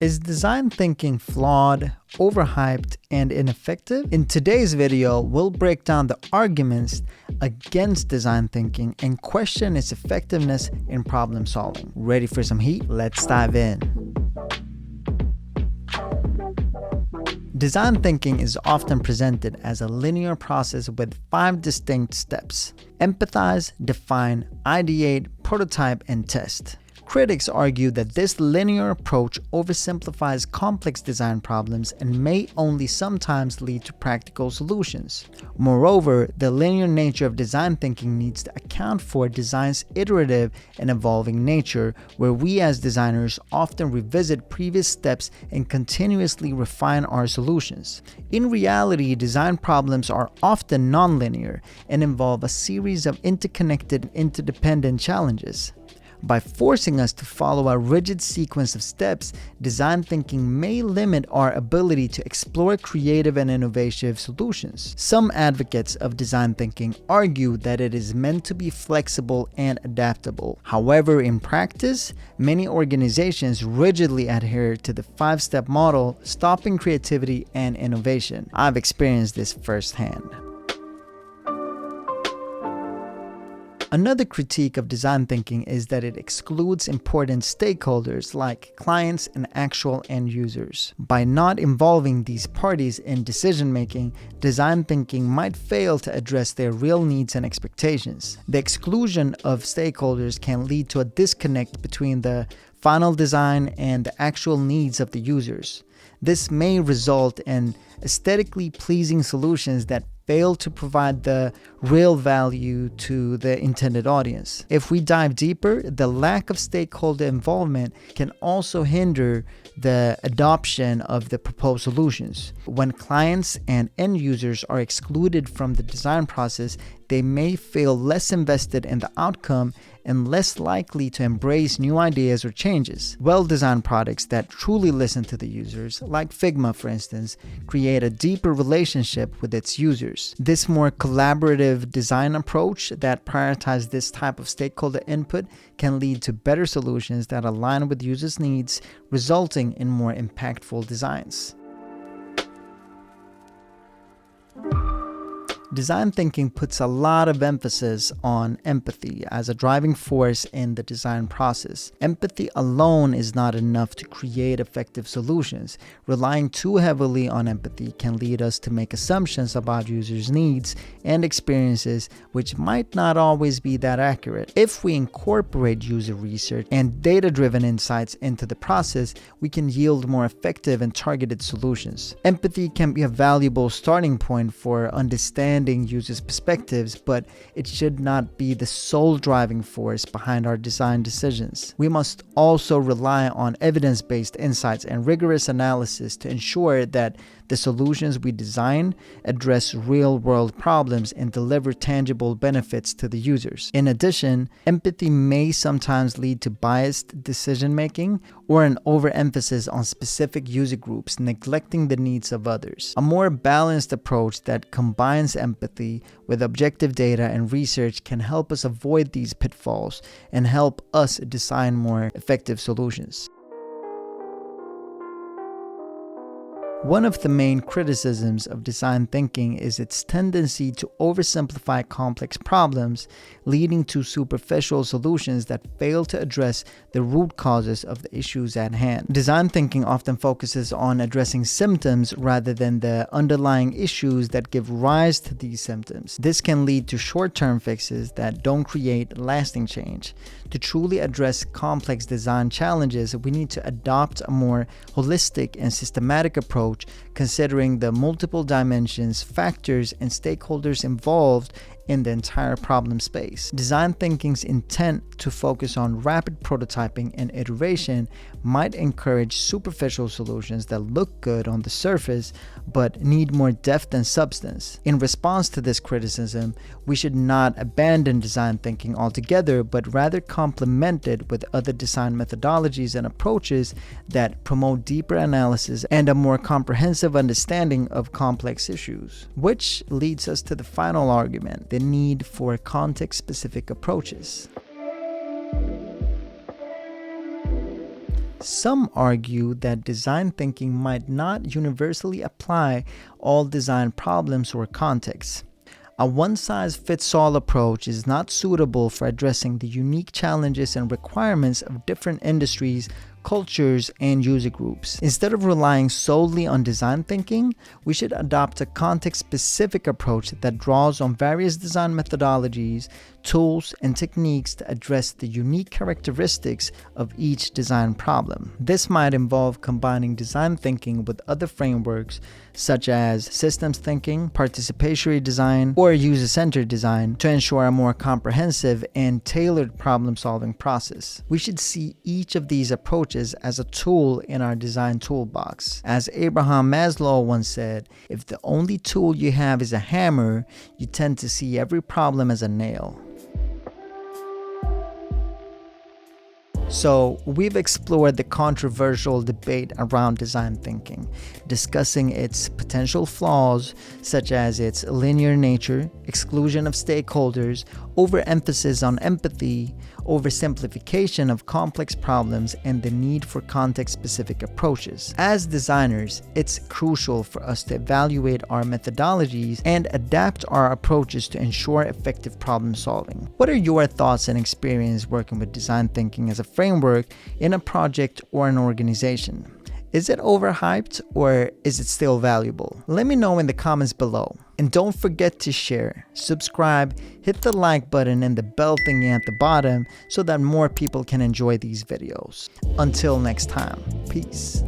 Is design thinking flawed, overhyped, and ineffective? In today's video, we'll break down the arguments against design thinking and question its effectiveness in problem solving. Ready for some heat? Let's dive in. Design thinking is often presented as a linear process with 5 distinct steps: empathize, define, ideate, prototype, and test. Critics argue that this linear approach oversimplifies complex design problems and may only sometimes lead to practical solutions. Moreover, the linear nature of design thinking needs to account for design's iterative and evolving nature, where we as designers often revisit previous steps and continuously refine our solutions. In reality, design problems are often nonlinear and involve a series of interconnected and interdependent challenges. By forcing us to follow a rigid sequence of steps, design thinking may limit our ability to explore creative and innovative solutions. Some advocates of design thinking argue that it is meant to be flexible and adaptable. However, in practice, many organizations rigidly adhere to the 5-step model, stopping creativity and innovation. I've experienced this firsthand. Another critique of design thinking is that it excludes important stakeholders like clients and actual end users. By not involving these parties in decision-making, design thinking might fail to address their real needs and expectations. The exclusion of stakeholders can lead to a disconnect between the final design and the actual needs of the users. This may result in aesthetically pleasing solutions that fail to provide the real value to the intended audience. If we dive deeper, the lack of stakeholder involvement can also hinder the adoption of the proposed solutions. When clients and end users are excluded from the design process, they may feel less invested in the outcome and less likely to embrace new ideas or changes. Well-designed products that truly listen to the users, like Figma for instance, create a deeper relationship with its users. This more collaborative design approach that prioritizes this type of stakeholder input can lead to better solutions that align with users' needs, resulting in more impactful designs. Design thinking puts a lot of emphasis on empathy as a driving force in the design process. Empathy alone is not enough to create effective solutions. Relying too heavily on empathy can lead us to make assumptions about users' needs and experiences, which might not always be that accurate. If we incorporate user research and data-driven insights into the process, we can yield more effective and targeted solutions. Empathy can be a valuable starting point for understanding users' perspectives, but it should not be the sole driving force behind our design decisions. We must also rely on evidence-based insights and rigorous analysis to ensure that the solutions we design address real-world problems and deliver tangible benefits to the users. In addition, empathy may sometimes lead to biased decision-making or an overemphasis on specific user groups, neglecting the needs of others. A more balanced approach that combines empathy with objective data and research can help us avoid these pitfalls and help us design more effective solutions. One of the main criticisms of design thinking is its tendency to oversimplify complex problems, leading to superficial solutions that fail to address the root causes of the issues at hand. Design thinking often focuses on addressing symptoms rather than the underlying issues that give rise to these symptoms. This can lead to short-term fixes that don't create lasting change. To truly address complex design challenges, we need to adopt a more holistic and systematic approach, considering the multiple dimensions, factors, and stakeholders involved in the entire problem space. Design thinking's intent to focus on rapid prototyping and iteration might encourage superficial solutions that look good on the surface but need more depth and substance. In response to this criticism, we should not abandon design thinking altogether, but rather complement it with other design methodologies and approaches that promote deeper analysis and a more comprehensive understanding of complex issues. Which leads us to the final argument: the need for context-specific approaches. Some argue that design thinking might not universally apply all design problems or contexts. A one-size-fits-all approach is not suitable for addressing the unique challenges and requirements of different industries, cultures, and user groups. Instead of relying solely on design thinking, we should adopt a context-specific approach that draws on various design methodologies, tools, and techniques to address the unique characteristics of each design problem. This might involve combining design thinking with other frameworks such as systems thinking, participatory design, or user-centered design to ensure a more comprehensive and tailored problem-solving process. We should see each of these approaches as a tool in our design toolbox. As Abraham Maslow once said, if the only tool you have is a hammer, you tend to see every problem as a nail. So, we've explored the controversial debate around design thinking, discussing its potential flaws, such as its linear nature, exclusion of stakeholders, overemphasis on empathy, oversimplification of complex problems, and the need for context-specific approaches. As designers, it's crucial for us to evaluate our methodologies and adapt our approaches to ensure effective problem solving. What are your thoughts and experience working with design thinking as a framework in a project or an organization? Is it overhyped or is it still valuable? Let me know in the comments below. And don't forget to share, subscribe, hit the like button and the bell thingy at the bottom so that more people can enjoy these videos. Until next time, peace.